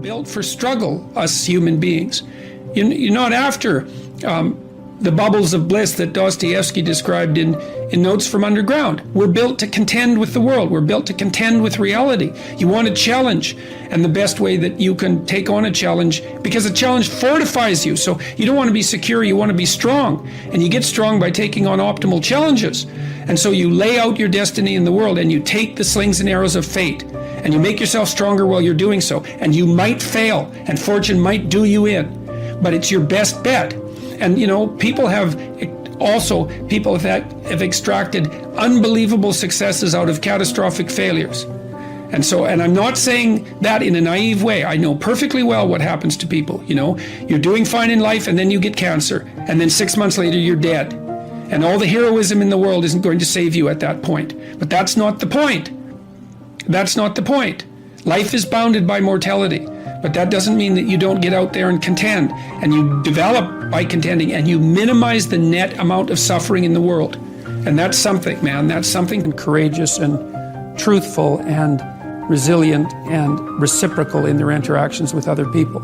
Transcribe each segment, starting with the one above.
Built for struggle, us human beings. You're not after the bubbles of bliss that Dostoevsky described in Notes from Underground. We're built to contend with the world. We're built to contend with reality. You want a challenge, and the best way that you can take on a challenge, because a challenge fortifies you. So you don't want to be secure, you want to be strong. And you get strong by taking on optimal challenges. And so you lay out your destiny in the world, and you take the slings and arrows of fate, and you make yourself stronger while you're doing so. And you might fail, and fortune might do you in, but it's your best bet. And people have extracted unbelievable successes out of catastrophic failures. And I'm not saying that in a naive way. I know perfectly well what happens to people. You're doing fine in life, and then you get cancer, and then 6 months later you're dead. And all the heroism in the world isn't going to save you at that point. But that's not the point. That's not the point. Life is bounded by mortality, but that doesn't mean that you don't get out there and contend, and you develop by contending, and you minimize the net amount of suffering in the world. And that's something, man, that's something. Courageous and truthful and resilient and reciprocal in their interactions with other people.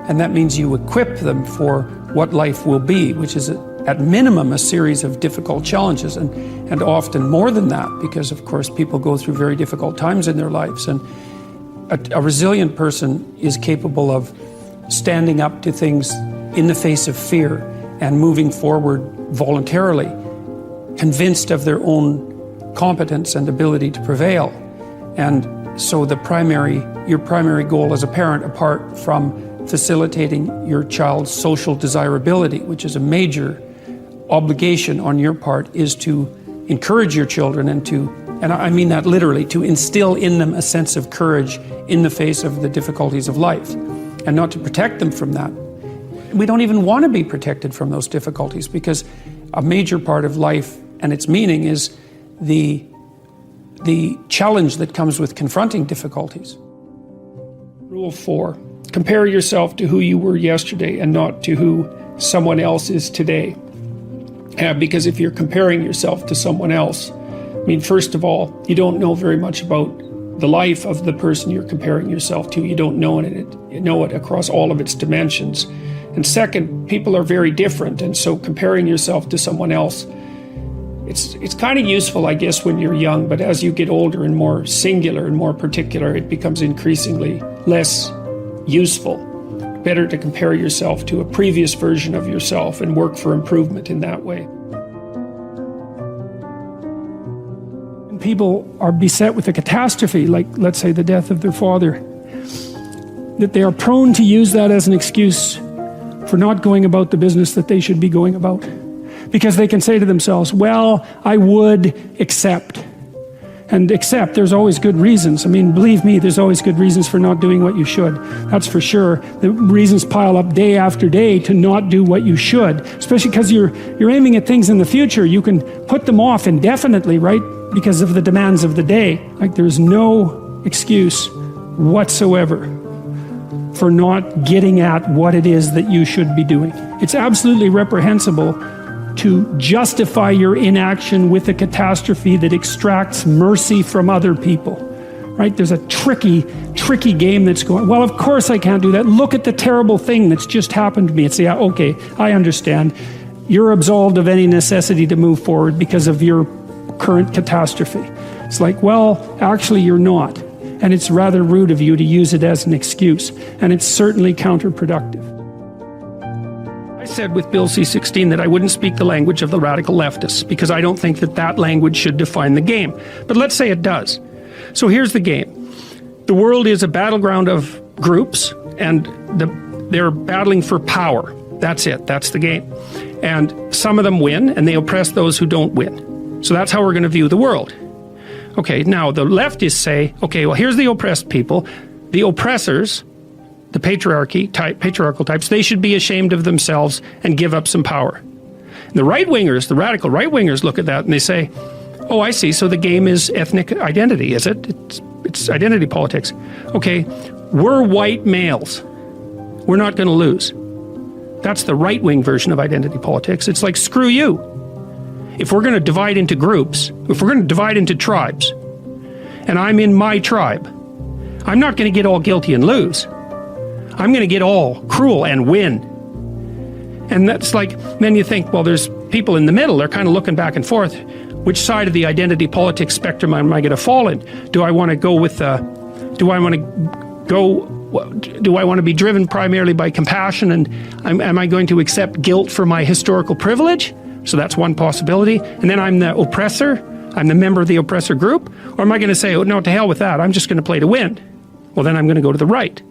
And that means you equip them for what life will be, which is at minimum a series of difficult challenges, and often more than that, because of course people go through very difficult times in their lives. And a resilient person is capable of standing up to things in the face of fear and moving forward voluntarily, convinced of their own competence and ability to prevail. And so your primary goal as a parent, apart from facilitating your child's social desirability, which is a major obligation on your part, is to encourage your children and I mean that literally, to instill in them a sense of courage in the face of the difficulties of life, and not to protect them from that. We don't even want to be protected from those difficulties, because a major part of life and its meaning is the challenge that comes with confronting difficulties. Rule 4, compare yourself to who you were yesterday and not to who someone else is today. Because if you're comparing yourself to someone else, first of all, you don't know very much about the life of the person you're comparing yourself to. You don't know it across all of its dimensions. And second, people are very different, and so comparing yourself to someone else, it's kind of useful, I guess, when you're young, but as you get older and more singular and more particular, it becomes increasingly less useful. Better to compare yourself to a previous version of yourself and work for improvement in that way. People are beset with a catastrophe, like let's say the death of their father, that they are prone to use that as an excuse for not going about the business that they should be going about. Because they can say to themselves, well, I would accept. And accept, there's always good reasons. Believe me, there's always good reasons for not doing what you should. That's for sure. The reasons pile up day after day to not do what you should, especially because you're aiming at things in the future. You can put them off indefinitely, right? Because of the demands of the day. There's no excuse whatsoever for not getting at what it is that you should be doing. It's absolutely reprehensible to justify your inaction with a catastrophe that extracts mercy from other people, right? There's a tricky game that's going, well, of course I can't do that. Look at the terrible thing that's just happened to me. It's, yeah, okay, I understand. You're absolved of any necessity to move forward because of your current catastrophe. It's like, well, actually you're not. And it's rather rude of you to use it as an excuse. And it's certainly counterproductive. I said with Bill C-16 that I wouldn't speak the language of the radical leftists, because I don't think that language should define the game. But let's say it does. So here's the game. The world is a battleground of groups, and they're battling for power. That's it. That's the game. And some of them win, and they oppress those who don't win. So that's how we're going to view the world. Okay, now the leftists say, okay, well, here's the oppressed people. The oppressors, the patriarchal types, they should be ashamed of themselves and give up some power. And the right-wingers, the radical right-wingers look at that and they say, oh, I see, so the game is ethnic identity, is it? It's identity politics. Okay, we're white males. We're not going to lose. That's the right-wing version of identity politics. It's like, screw you. If we're going to divide into groups, if we're going to divide into tribes, and I'm in my tribe, I'm not going to get all guilty and lose. I'm going to get all cruel and win. And that's like, then you think, well, there's people in the middle. They're kind of looking back and forth. Which side of the identity politics spectrum am I going to fall in? Do I want to go with, do I want to be driven primarily by compassion, and am I going to accept guilt for my historical privilege? So that's one possibility. And then I'm the oppressor. I'm the member of the oppressor group. Or am I going to say, oh, no, to hell with that. I'm just going to play to win. Well, then I'm going to go to the right.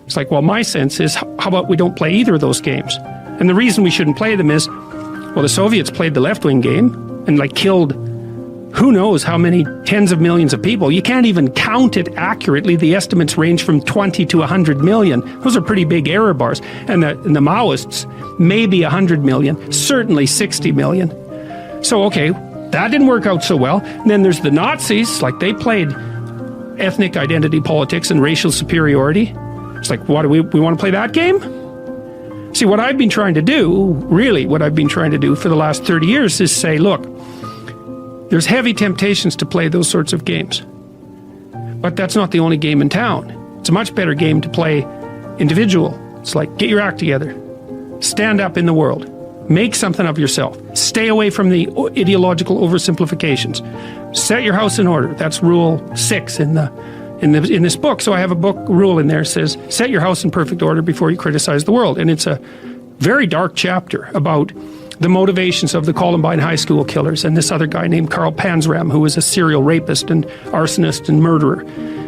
It's like, well, my sense is, how about we don't play either of those games? And the reason we shouldn't play them is, well, the Soviets played the left-wing game and like killed who knows how many tens of millions of people. You can't even count it accurately. The estimates range from 20 to 100 million. Those are pretty big error bars. And the Maoists, maybe 100 million, certainly 60 million. So, okay, that didn't work out so well. And then there's the Nazis, like they played ethnic identity politics and racial superiority. It's like, what do we want to play that game? See, what I've been trying to do, really what I've been trying to do for the last 30 years is say, look, there's heavy temptations to play those sorts of games. But that's not the only game in town. It's a much better game to play individual. It's like, get your act together. Stand up in the world. Make something of yourself. Stay away from the ideological oversimplifications. Set your house in order. That's rule 6 in this book. So I have a book rule in there that says, set your house in perfect order before you criticize the world. And it's a very dark chapter about the motivations of the Columbine high school killers and this other guy named Carl Panzram, who was a serial rapist and arsonist and murderer.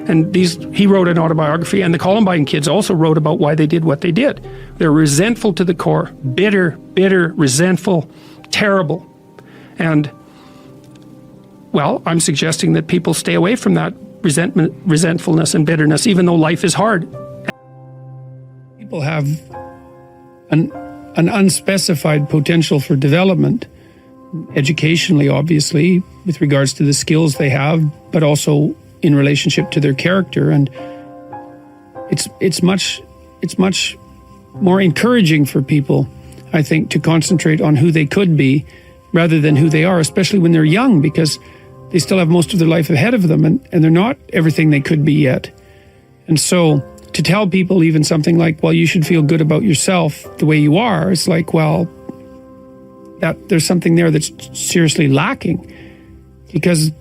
And he wrote an autobiography, and the Columbine kids also wrote about why they did what they did. They're resentful to the core, bitter, resentful, terrible. And, well, I'm suggesting that people stay away from that resentfulness and bitterness, even though life is hard. People have an unspecified potential for development, educationally, obviously, with regards to the skills they have, but also in relationship to their character. And it's much more encouraging for people, I think, to concentrate on who they could be rather than who they are, especially when they're young, because they still have most of their life ahead of them, and they're not everything they could be yet. And so to tell people even something like, well, you should feel good about yourself the way you are, it's like, well, that there's something there that's seriously lacking, because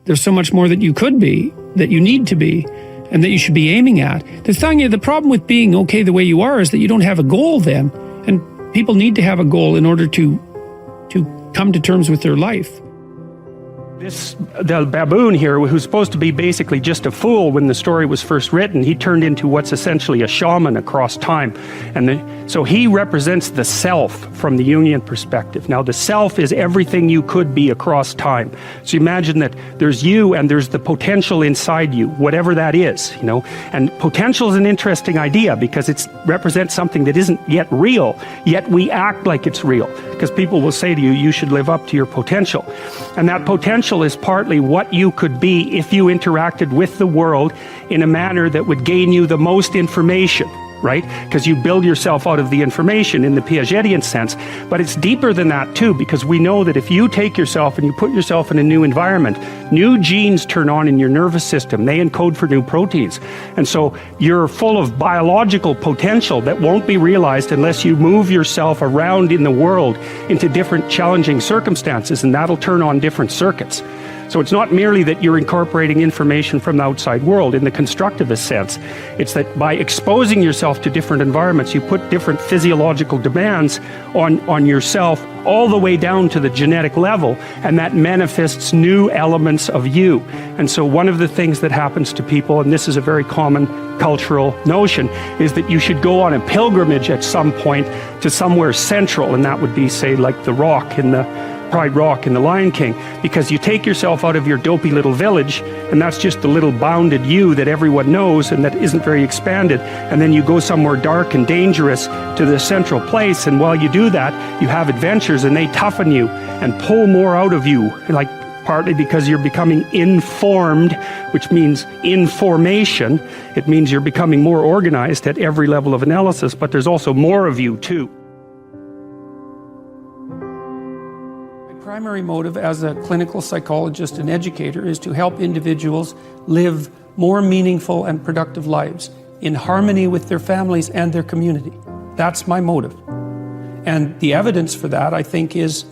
there's so much more that you could be, that you need to be, and that you should be aiming at. The problem with being okay the way you are is that you don't have a goal then, and people need to have a goal in order to come to terms with their life. The baboon here, who's supposed to be basically just a fool when the story was first written, he turned into what's essentially a shaman across time. And so he represents the self from the Jungian perspective. Now, the self is everything you could be across time. So you imagine that there's you and there's the potential inside you, whatever that is, you know. And potential is an interesting idea because it represents something that isn't yet real, yet we act like it's real. Because people will say to you, you should live up to your potential. And that potential is partly what you could be if you interacted with the world in a manner that would gain you the most information, right? Because you build yourself out of the information in the Piagetian sense. But it's deeper than that too, because we know that if you take yourself and you put yourself in a new environment, new genes turn on in your nervous system. They encode for new proteins. And so you're full of biological potential that won't be realized unless you move yourself around in the world into different challenging circumstances, and that'll turn on different circuits. So it's not merely that you're incorporating information from the outside world in the constructivist sense. It's that by exposing yourself to different environments, you put different physiological demands on yourself all the way down to the genetic level, and that manifests new elements of you. And so one of the things that happens to people, and this is a very common cultural notion, is that you should go on a pilgrimage at some point to somewhere central, and that would be, say, like the Rock in the Pride Rock in The Lion King, because you take yourself out of your dopey little village, and that's just the little bounded you that everyone knows and that isn't very expanded, and then you go somewhere dark and dangerous to the central place, and while you do that, you have adventures, and they toughen you and pull more out of you, like partly because you're becoming informed, which means information. It means you're becoming more organized at every level of analysis, but there's also more of you too. Primary motive as a clinical psychologist and educator is to help individuals live more meaningful and productive lives in harmony with their families and their community. That's my motive. And the evidence for that, I think, is,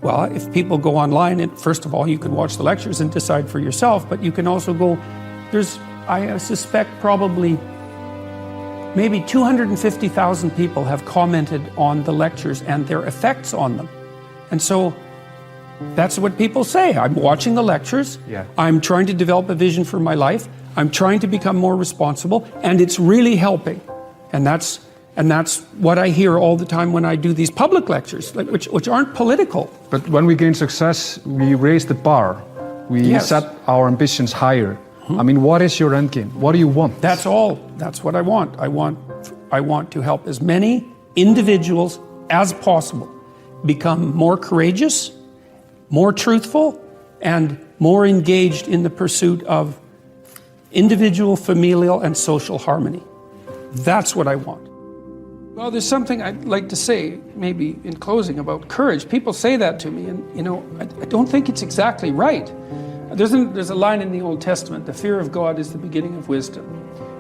well, if people go online, and first of all, you can watch the lectures and decide for yourself, but you can also go, I suspect probably maybe 250,000 people have commented on the lectures and their effects on them. And so that's what people say. I'm watching the lectures, I'm trying to develop a vision for my life, I'm trying to become more responsible, and it's really helping. And that's what I hear all the time when I do these public lectures, which aren't political. But when we gain success, we raise the bar. We set our ambitions higher. I mean, what is your end game? What do you want? That's all. That's what I want. I want to help as many individuals as possible become more courageous, more truthful, and more engaged in the pursuit of individual, familial, and social harmony. That's what I want. Well, there's something I'd like to say, maybe in closing, about courage. People say that to me, and I don't think it's exactly right. There's a line in the Old Testament, the fear of God is the beginning of wisdom.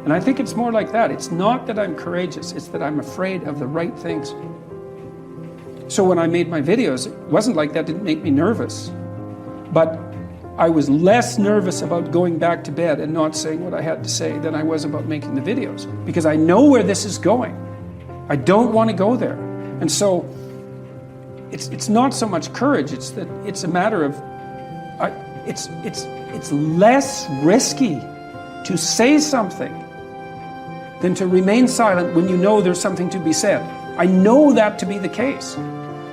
And I think it's more like that. It's not that I'm courageous, it's that I'm afraid of the right things. So when I made my videos, it wasn't like that didn't make me nervous. But I was less nervous about going back to bed and not saying what I had to say than I was about making the videos. Because I know where this is going. I don't want to go there. And so it's not so much courage, it's that it's a matter of it's less risky to say something than to remain silent when you know there's something to be said. I know that to be the case.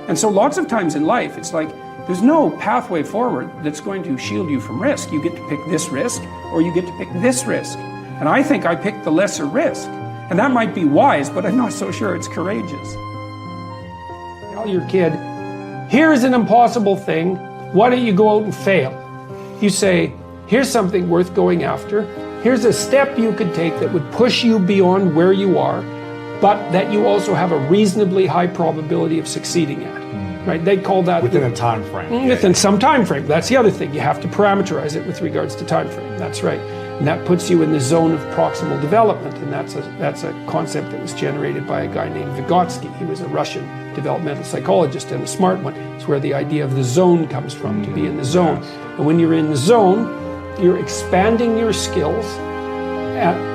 And so lots of times in life, it's like there's no pathway forward that's going to shield you from risk. You get to pick this risk or you get to pick this risk. And I think I picked the lesser risk. And that might be wise, but I'm not so sure it's courageous. Tell your kid, here's an impossible thing, why don't you go out and fail? You say, here's something worth going after, here's a step you could take that would push you beyond where you are, but that you also have a reasonably high probability of succeeding at. Right? They call that within a time frame. Within some time frame. That's the other thing. You have to parameterize it with regards to time frame. That's right. And that puts you in the zone of proximal development, and that's a concept that was generated by a guy named Vygotsky. He was a Russian developmental psychologist and a smart one. It's where the idea of the zone comes from, to be in the zone. And when you're in the zone, you're expanding your skills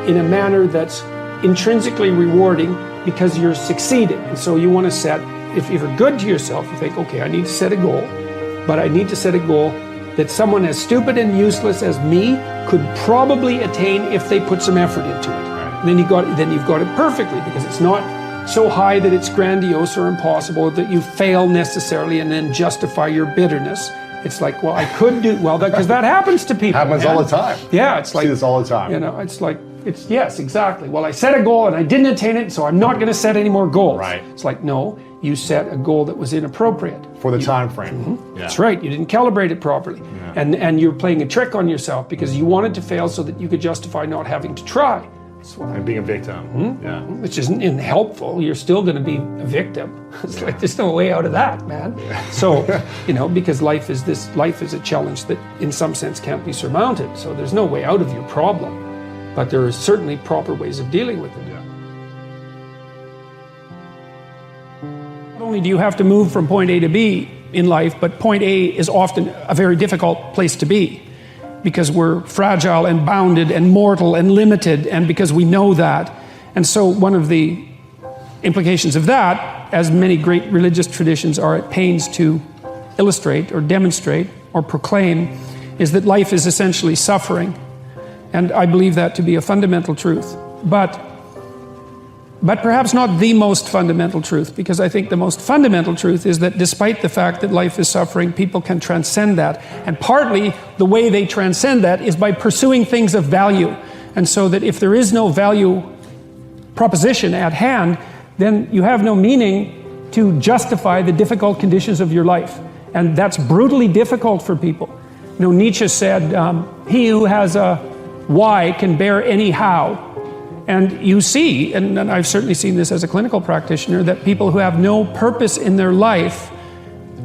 in a manner that's intrinsically rewarding because you're succeeding. And so you want to set, if you're good to yourself, you think, okay, I need to set a goal, but I need to set a goal that someone as stupid and useless as me could probably attain if they put some effort into it. Right. And then you've got it perfectly, because it's not so high that it's grandiose or impossible that you fail necessarily and then justify your bitterness. It's like, well, I could do well, because that happens to people. Happens all the time. Yeah, it's like, see this all the time. It's like, yes, exactly. Well, I set a goal and I didn't attain it, so I'm not going to set any more goals. Right. It's like, no, you set a goal that was inappropriate for the time frame. That's right. You didn't calibrate it properly, and you're playing a trick on yourself because you wanted to fail so that you could justify not having to try. And being a victim. Which isn't helpful. You're still going to be a victim. It's like there's no way out of that, man. So, because life is a challenge that in some sense can't be surmounted. So there's no way out of your problem. But there are certainly proper ways of dealing with it. Not only do you have to move from point A to B in life, but point A is often a very difficult place to be, because we're fragile and bounded and mortal and limited, and because we know that. And so one of the implications of that, as many great religious traditions are at pains to illustrate or demonstrate or proclaim, is that life is essentially suffering. And I believe that to be a fundamental truth. But perhaps not the most fundamental truth, because I think the most fundamental truth is that despite the fact that life is suffering, people can transcend that. And partly the way they transcend that is by pursuing things of value. And so that if there is no value proposition at hand, then you have no meaning to justify the difficult conditions of your life. And that's brutally difficult for people. Nietzsche said, he who has a why can bear any how. And you see, and I've certainly seen this as a clinical practitioner, that people who have no purpose in their life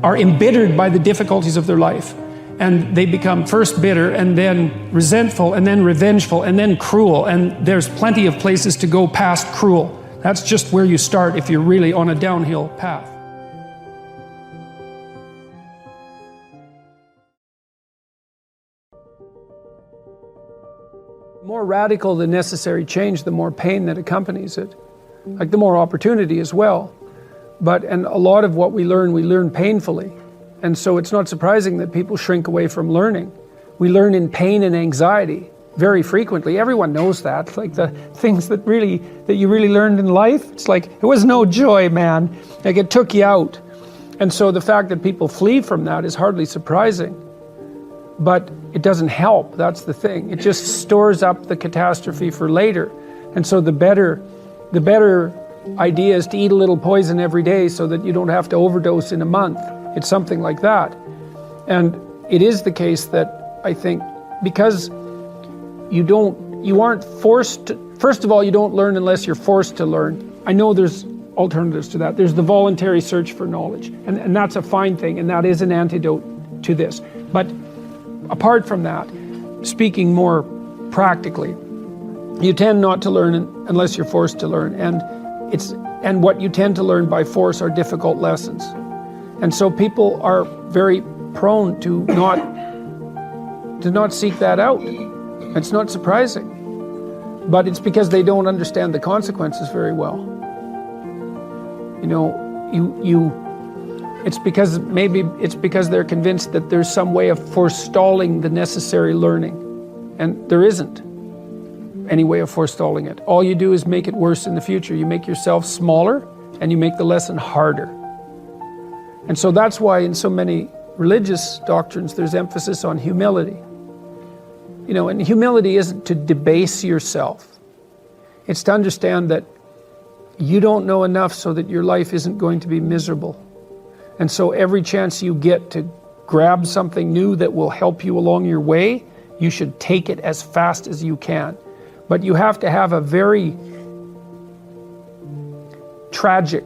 are embittered by the difficulties of their life. And they become first bitter, and then resentful, and then revengeful, and then cruel. And there's plenty of places to go past cruel. That's just where you start if you're really on a downhill path. The more radical the necessary change, the more pain that accompanies it. Like the more opportunity as well. And a lot of what we learn painfully. And so it's not surprising that people shrink away from learning. We learn in pain and anxiety very frequently. Everyone knows that. It's like the things that you really learned in life, it's like, it was no joy, man. Like it took you out. And so the fact that people flee from that is hardly surprising. But it doesn't help, that's the thing. It just stores up the catastrophe for later. And so the better idea is to eat a little poison every day so that you don't have to overdose in a month. It's something like that. And it is the case that I think because you aren't forced to, first of all, you don't learn unless you're forced to learn. I know there's alternatives to that. There's the voluntary search for knowledge, and that's a fine thing, and that is an antidote to this. But apart from that, speaking more practically, you tend not to learn unless you're forced to learn, and what you tend to learn by force are difficult lessons. And so people are very prone to not seek that out. It's not surprising, but it's because they don't understand the consequences very well. You know, it's because they're convinced that there's some way of forestalling the necessary learning, and there isn't any way of forestalling it. All you do is make it worse in the future. You make yourself smaller, and you make the lesson harder. And so that's why in so many religious doctrines there's emphasis on humility. You know, and humility isn't to debase yourself. It's to understand that you don't know enough so that your life isn't going to be miserable. And so every chance you get to grab something new that will help you along your way, you should take it as fast as you can. But you have to have a very tragic,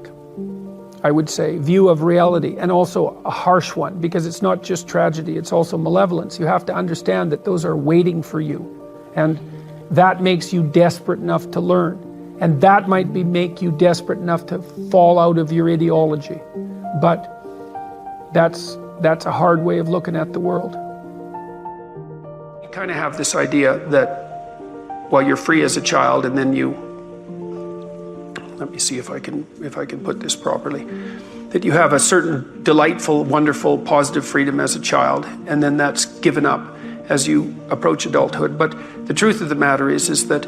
I would say, view of reality, and also a harsh one, because it's not just tragedy, it's also malevolence. You have to understand that those are waiting for you, and that makes you desperate enough to learn, and that might make you desperate enough to fall out of your ideology. But that's a hard way of looking at the world. You kind of have this idea that, well, you're free as a child, and then let me see if I can put this properly, that you have a certain delightful, wonderful, positive freedom as a child, and then that's given up as you approach adulthood. But the truth of the matter is that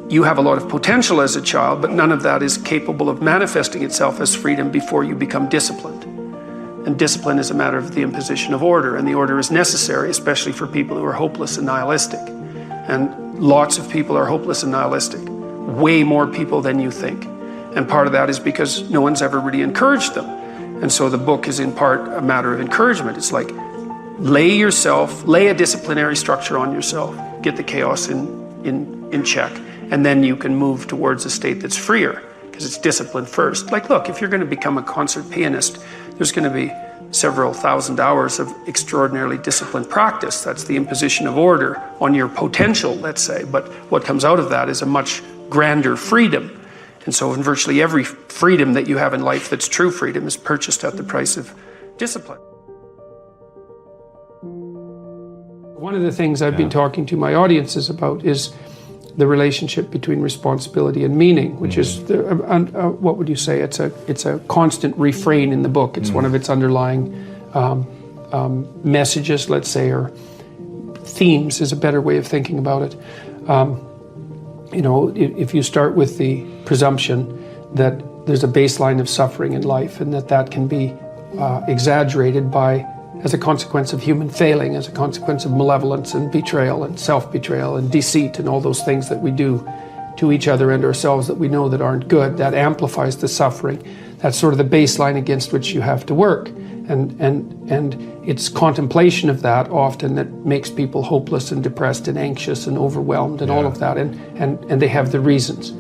you have a lot of potential as a child, but none of that is capable of manifesting itself as freedom before you become disciplined. And discipline is a matter of the imposition of order, and the order is necessary, especially for people who are hopeless and nihilistic. And lots of people are hopeless and nihilistic. Way more people than you think. And part of that is because no one's ever really encouraged them. And so the book is in part a matter of encouragement. It's like, lay a disciplinary structure on yourself, get the chaos in check, and then you can move towards a state that's freer, because it's discipline first. Like, look, if you're going to become a concert pianist, there's going to be several thousand hours of extraordinarily disciplined practice. That's the imposition of order on your potential, let's say. But what comes out of that is a much grander freedom. And so in virtually every freedom that you have in life that's true freedom is purchased at the price of discipline. One of the things I've been talking to my audiences about is the relationship between responsibility and meaning, which is, what would you say? It's a constant refrain in the book. It's one of its underlying messages, let's say, or themes is a better way of thinking about it. You know, if you start with the presumption that there's a baseline of suffering in life, and that can be exaggerated as a consequence of human failing, as a consequence of malevolence and betrayal and self-betrayal and deceit and all those things that we do to each other and ourselves that we know that aren't good, that amplifies the suffering. That's sort of the baseline against which you have to work. And it's contemplation of that often that makes people hopeless and depressed and anxious and overwhelmed and all of that, and they have the reasons.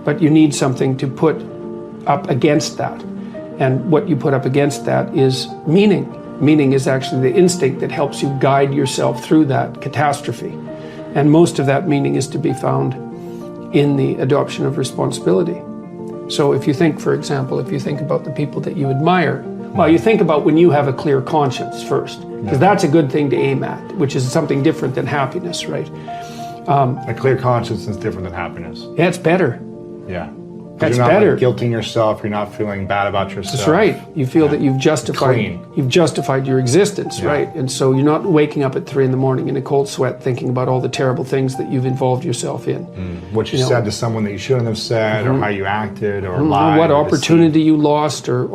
But you need something to put up against that. And what you put up against that is meaning. Meaning is actually the instinct that helps you guide yourself through that catastrophe. And most of that meaning is to be found in the adoption of responsibility. So if you think, for example, if you think about the people that you admire, well, you think about when you have a clear conscience first, because that's a good thing to aim at, which is something different than happiness, right? A clear conscience is different than happiness. Yeah, it's better. Yeah. That's you're not better. Like guilting yourself. You're not feeling bad about yourself. That's right. You feel that you've justified your existence, right? And so you're not waking up at 3 a.m. in a cold sweat thinking about all the terrible things that you've involved yourself in. What you said to someone that you shouldn't have said, or how you acted, or lied, what or opportunity you lost, or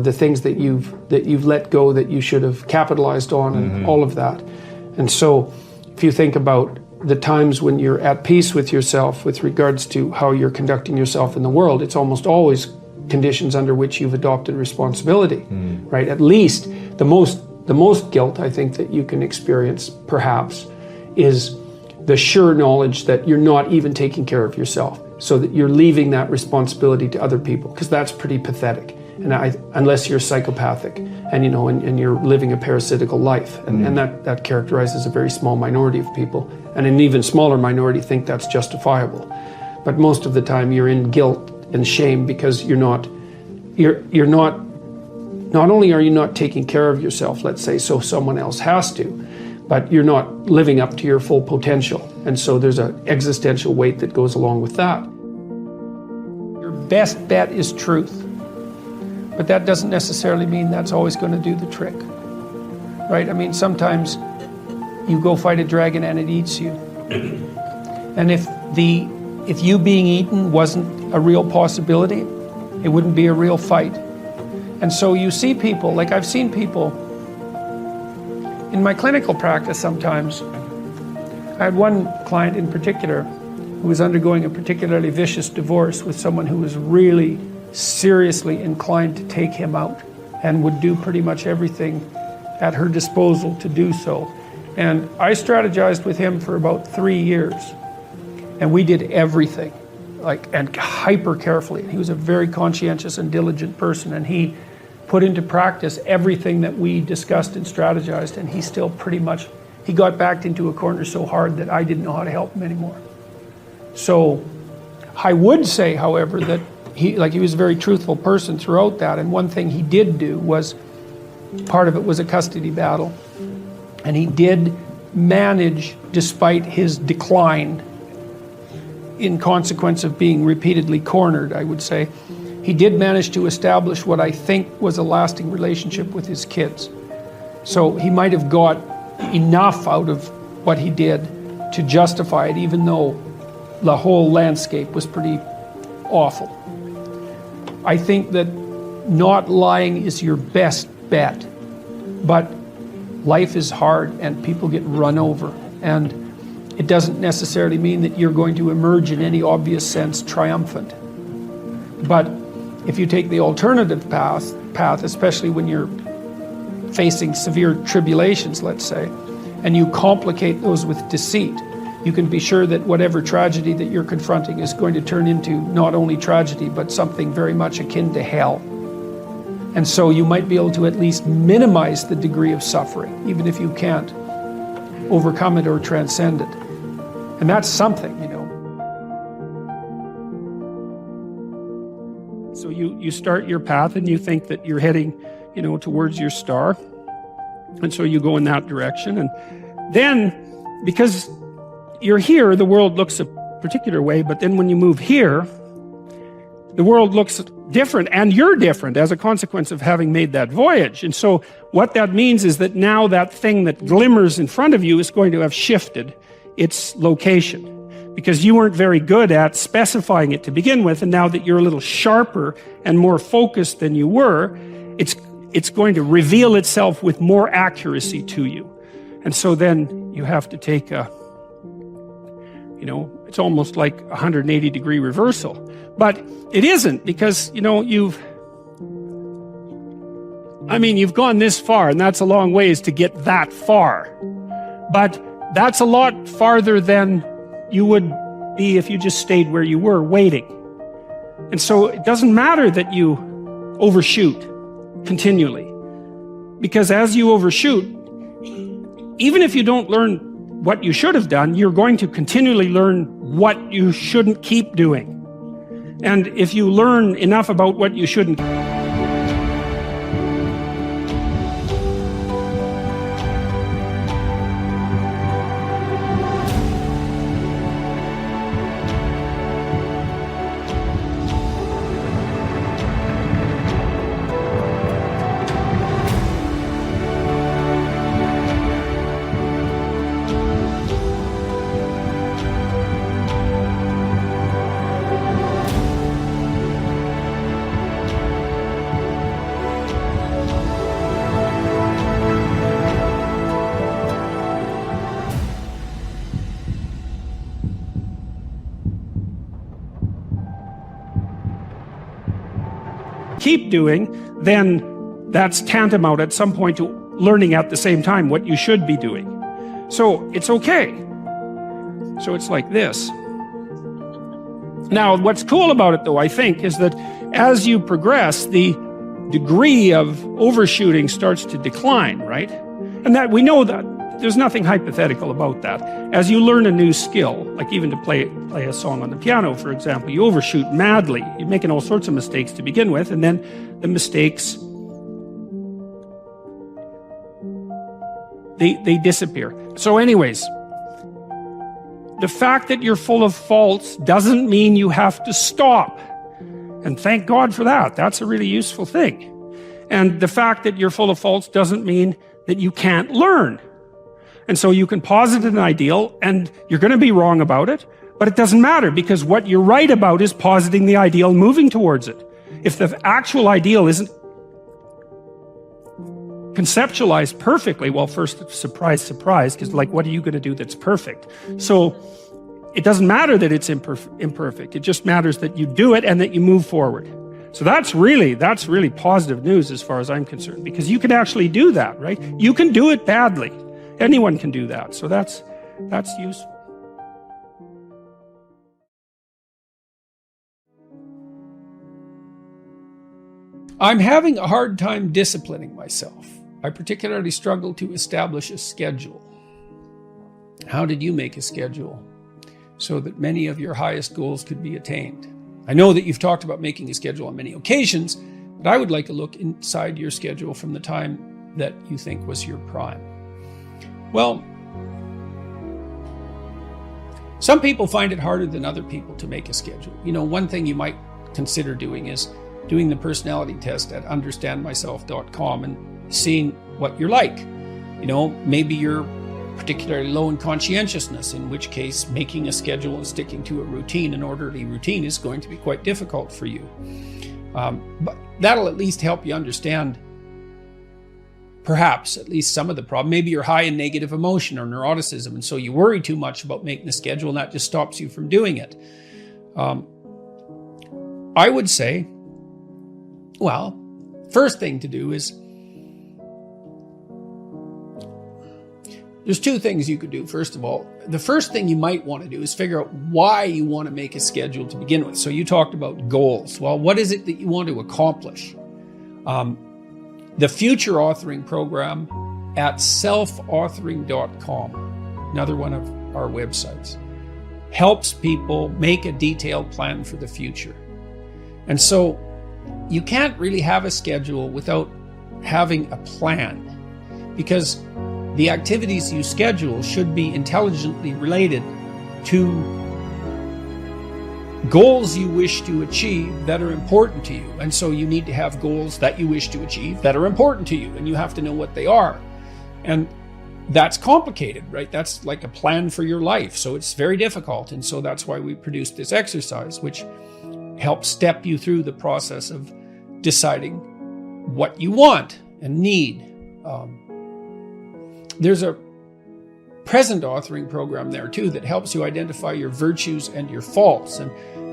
the things that you've let go that you should have capitalized on, and all of that. And so, if you think about the times when you're at peace with yourself with regards to how you're conducting yourself in the world, it's almost always conditions under which you've adopted responsibility, right? At least the most guilt I think that you can experience, perhaps, is the sure knowledge that you're not even taking care of yourself, so that you're leaving that responsibility to other people, because that's pretty pathetic. And unless you're psychopathic and you're living a parasitical life, and that characterizes a very small minority of people, and an even smaller minority think that's justifiable. But most of the time you're in guilt and shame because you're not only are you not taking care of yourself, let's say, so someone else has to, but you're not living up to your full potential. And so there's an existential weight that goes along with that. Your best bet is truth. But that doesn't necessarily mean that's always going to do the trick, right? I mean, sometimes you go fight a dragon and it eats you. And if you being eaten wasn't a real possibility, it wouldn't be a real fight. And so you see people, like I've seen people in my clinical practice sometimes. I had one client in particular who was undergoing a particularly vicious divorce with someone who was really seriously inclined to take him out and would do pretty much everything at her disposal to do so. And I strategized with him for about 3 years, and we did everything, and hyper carefully. He was a very conscientious and diligent person, and he put into practice everything that we discussed and strategized, and he still he got backed into a corner so hard that I didn't know how to help him anymore. So I would say, however, that he was a very truthful person throughout that, and one thing he did do was, part of it was a custody battle, and he did manage, despite his decline in consequence of being repeatedly cornered, I would say, he did manage to establish what I think was a lasting relationship with his kids. So he might have got enough out of what he did to justify it, even though the whole landscape was pretty awful. I think that not lying is your best bet, but life is hard and people get run over, and it doesn't necessarily mean that you're going to emerge in any obvious sense triumphant. But if you take the alternative path, especially when you're facing severe tribulations, let's say, and you complicate those with deceit, you can be sure that whatever tragedy that you're confronting is going to turn into not only tragedy, but something very much akin to hell. And so you might be able to at least minimize the degree of suffering, even if you can't overcome it or transcend it. And that's something, So you start your path and you think that you're heading, towards your star. And so you go in that direction. And then, because you're here, the world looks a particular way, but then when you move here, the world looks different, and you're different as a consequence of having made that voyage. And so what that means is that now that thing that glimmers in front of you is going to have shifted its location, because you weren't very good at specifying it to begin with, and now that you're a little sharper and more focused than you were, it's going to reveal itself with more accuracy to you. And so then you have to take it's almost like a 180-degree reversal. But it isn't, because, you've gone this far, and that's a long ways to get that far. But that's a lot farther than you would be if you just stayed where you were, waiting. And so it doesn't matter that you overshoot. continually. Because as you overshoot, even if you don't learn what you should have done, you're going to continually learn what you shouldn't keep doing. And if you learn enough about what you shouldn't, keep doing, then that's tantamount at some point to learning at the same time what you should be doing. So it's okay. So it's like this. Now, what's cool about it, though, I think, is that as you progress, the degree of overshooting starts to decline, right? And that we know that there's nothing hypothetical about that. As you learn a new skill, like even to play a song on the piano, for example, you overshoot madly. You're making all sorts of mistakes to begin with, and then the mistakes, they disappear. So anyways, the fact that you're full of faults doesn't mean you have to stop. And thank God for that. That's a really useful thing. And the fact that you're full of faults doesn't mean that you can't learn. And so you can posit an ideal, and you're going to be wrong about it, but it doesn't matter, because what you're right about is positing the ideal, moving towards it. If the actual ideal isn't conceptualized perfectly, well, first, surprise, surprise, because like, what are you going to do that's perfect? So it doesn't matter that it's imperfect. It just matters that you do it and that you move forward. So that's really positive news as far as I'm concerned, because you can actually do that, right? You can do it badly. Anyone can do that. So that's useful. I'm having a hard time disciplining myself. I particularly struggle to establish a schedule. How did you make a schedule so that many of your highest goals could be attained? I know that you've talked about making a schedule on many occasions, but I would like a look inside your schedule from the time that you think was your prime. Well, some people find it harder than other people to make a schedule. You know, one thing you might consider doing is doing the personality test at understandmyself.com and seeing what you're like. You know, maybe you're particularly low in conscientiousness, in which case making a schedule and sticking to a routine, an orderly routine, is going to be quite difficult for you. But that'll at least help you understand perhaps at least some of the problem. Maybe you're high in negative emotion or neuroticism, and so you worry too much about making a schedule, and that just stops you from doing it. I would say, well, first thing to do is, there's two things you could do. First of all, the first thing you might want to do is figure out why you want to make a schedule to begin with. So you talked about goals. Well, what is it that you want to accomplish? The Future Authoring Program at selfauthoring.com, another one of our websites, helps people make a detailed plan for the future. And so you can't really have a schedule without having a plan, because the activities you schedule should be intelligently related to goals you wish to achieve that are important to you. And so you need to have goals that you wish to achieve that are important to you, and you have to know what they are. And that's complicated, right? That's like a plan for your life. So it's very difficult. And so that's why we produced this exercise, which helps step you through the process of deciding what you want and need. There's a present authoring program there too that helps you identify your virtues and your faults. And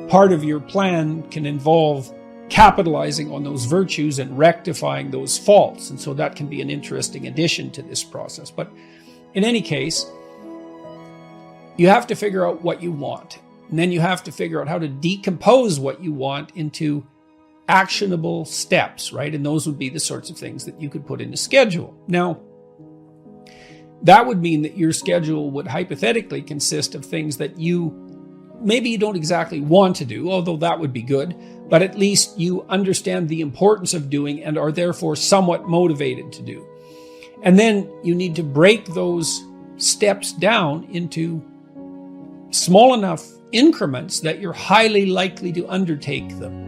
part of your plan can involve capitalizing on those virtues and rectifying those faults. And so that can be an interesting addition to this process. But in any case, you have to figure out what you want. And then you have to figure out how to decompose what you want into actionable steps, right? And those would be the sorts of things that you could put in a schedule. Now, that would mean that your schedule would hypothetically consist of things that maybe you don't exactly want to do, although that would be good, but at least you understand the importance of doing and are therefore somewhat motivated to do. And then you need to break those steps down into small enough increments that you're highly likely to undertake them.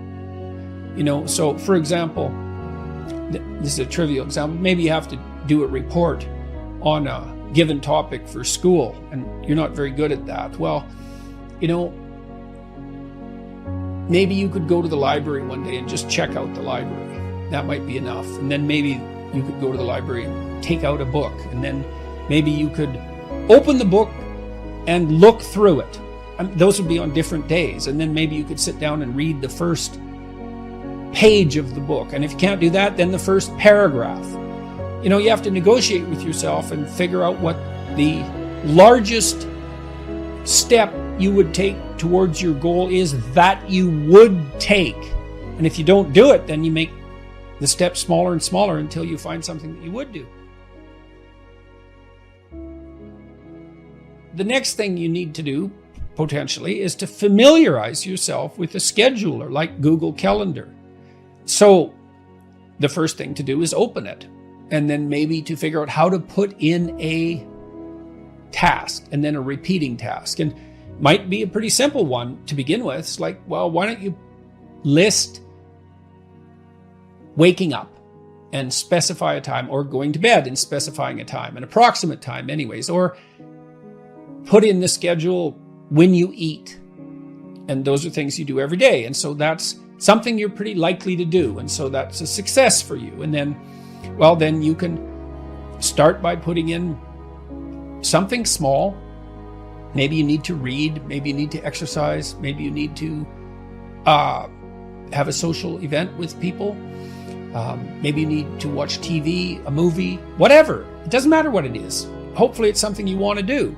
So for example, this is a trivial example, maybe you have to do a report on a given topic for school and you're not very good at that. Well, maybe you could go to the library one day and just check out the library. That might be enough. And then maybe you could go to the library and take out a book. And then maybe you could open the book and look through it. Those would be on different days. And then maybe you could sit down and read the first page of the book. And if you can't do that, then the first paragraph. You have to negotiate with yourself and figure out what the largest step you would take towards your goal is that you would take. And if you don't do it, then you make the step smaller and smaller until you find something that you would do. The next thing you need to do, potentially, is to familiarize yourself with a scheduler like Google Calendar. So the first thing to do is open it, and then maybe to figure out how to put in a task and then a repeating task. And might be a pretty simple one to begin with. It's like, well, why don't you list waking up and specify a time, or going to bed and specifying a time, an approximate time anyways, or put in the schedule when you eat. And those are things you do every day. And so that's something you're pretty likely to do. And so that's a success for you. And then, well, then you can start by putting in something small. Maybe you need to read, maybe you need to exercise, maybe you need to have a social event with people. Maybe you need to watch TV, a movie, whatever. It doesn't matter what it is. Hopefully it's something you want to do.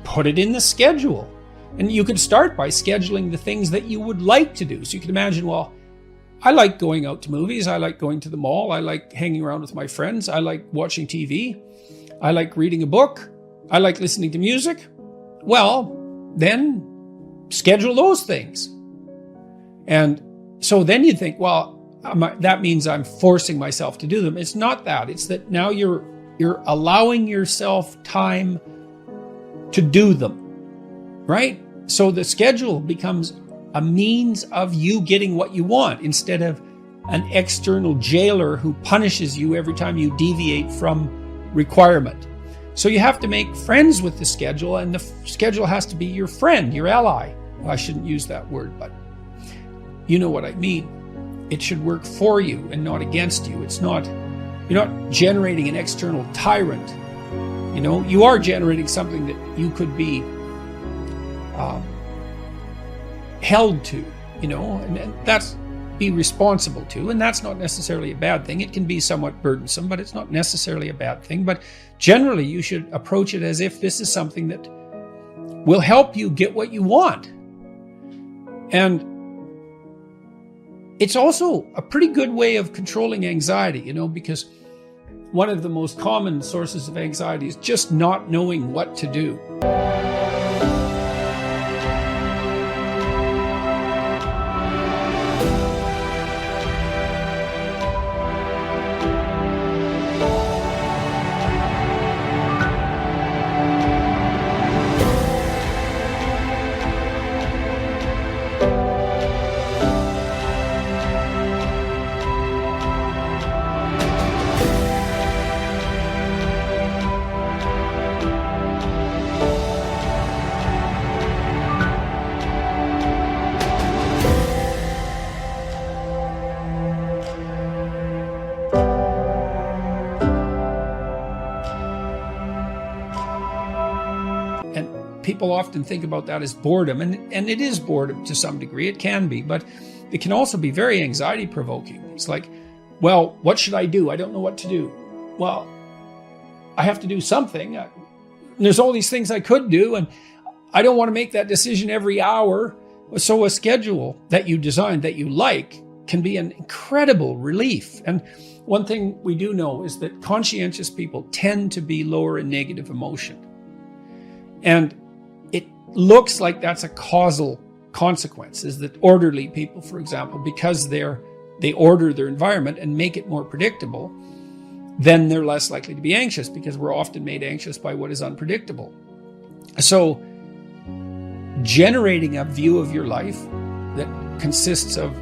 Put it in the schedule. And you could start by scheduling the things that you would like to do. So you can imagine, well, I like going out to movies. I like going to the mall. I like hanging around with my friends. I like watching TV. I like reading a book. I like listening to music. Well, then schedule those things. And so then you think, well, that means I'm forcing myself to do them. It's not that. It's that now you're allowing yourself time to do them, right? So the schedule becomes a means of you getting what you want instead of an external jailer who punishes you every time you deviate from requirement. So you have to make friends with the schedule, and the schedule has to be your friend, your ally. Well, I shouldn't use that word, but you know what I mean. It should work for you and not against you. You're not generating an external tyrant. You are generating something that you could be held to, and that's be responsible to, and that's not necessarily a bad thing. It can be somewhat burdensome, but it's not necessarily a bad thing. But generally, you should approach it as if this is something that will help you get what you want. And it's also a pretty good way of controlling anxiety, because one of the most common sources of anxiety is just not knowing what to do. People often think about that as boredom, and it is boredom to some degree. It can be, but it can also be very anxiety provoking. It's like, well, what should I do? I don't know what to do. Well, I have to do something. There's all these things I could do, and I don't want to make that decision every hour. So a schedule that you design that you like can be an incredible relief. And one thing we do know is that conscientious people tend to be lower in negative emotion. And it looks like that's a causal consequence, is that orderly people, for example, because they order their environment and make it more predictable, then they're less likely to be anxious, because we're often made anxious by what is unpredictable. So generating a view of your life that consists of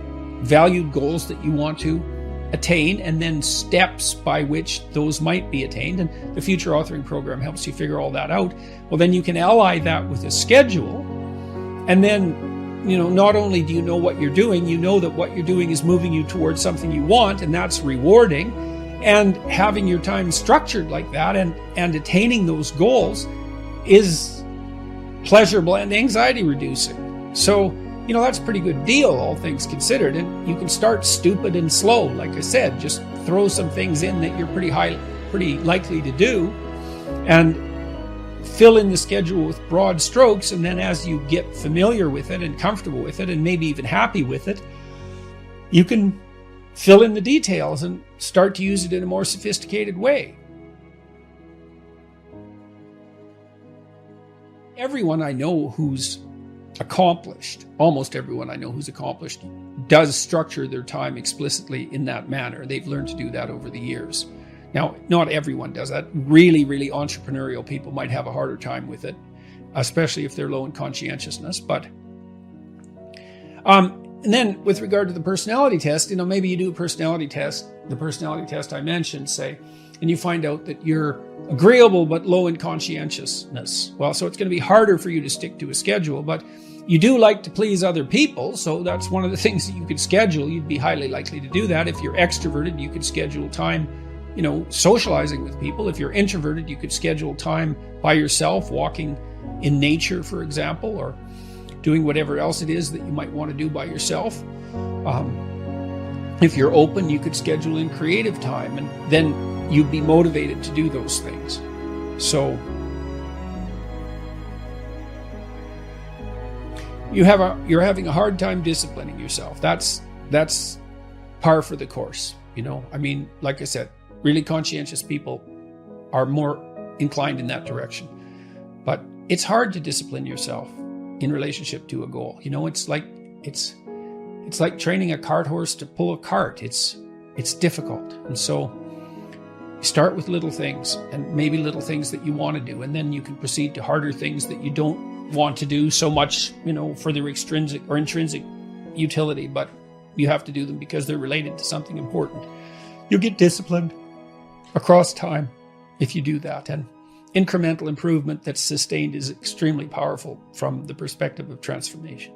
valued goals that you want to attain, and then steps by which those might be attained, and the Future Authoring Program helps you figure all that out. Well, then you can ally that with a schedule, and then, not only do you know what you're doing, you know that what you're doing is moving you towards something you want, and that's rewarding. And having your time structured like that and attaining those goals is pleasurable and anxiety reducing. So, that's a pretty good deal, all things considered. And you can start stupid and slow. Like I said, just throw some things in that you're pretty likely to do, and fill in the schedule with broad strokes. And then as you get familiar with it and comfortable with it, and maybe even happy with it, you can fill in the details and start to use it in a more sophisticated way. Everyone I know who's accomplished, almost everyone I know who's accomplished, does structure their time explicitly in that manner. They've learned to do that over the years. Now, not everyone does that. Really, really entrepreneurial people might have a harder time with it, especially if they're low in conscientiousness. But and then with regard to the personality test, maybe you do a personality test, the personality test I mentioned, say, and you find out that you're agreeable but low in conscientiousness. Well, so it's going to be harder for you to stick to a schedule, but you do like to please other people, so that's one of the things that you could schedule. You'd be highly likely to do that. If you're extroverted, you could schedule time, socializing with people. If you're introverted, you could schedule time by yourself, walking in nature, for example, or doing whatever else it is that you might want to do by yourself. If you're open, you could schedule in creative time, and then you'd be motivated to do those things. So you're having a hard time disciplining yourself. That's par for the course. Like I said, really conscientious people are more inclined in that direction. But it's hard to discipline yourself in relationship to a goal. It's like training a cart horse to pull a cart. It's difficult. And so you start with little things, and maybe little things that you want to do, and then you can proceed to harder things that you don't want to do so much, for their extrinsic or intrinsic utility, but you have to do them because they're related to something important. You'll get disciplined across time if you do that. And incremental improvement that's sustained is extremely powerful from the perspective of transformation.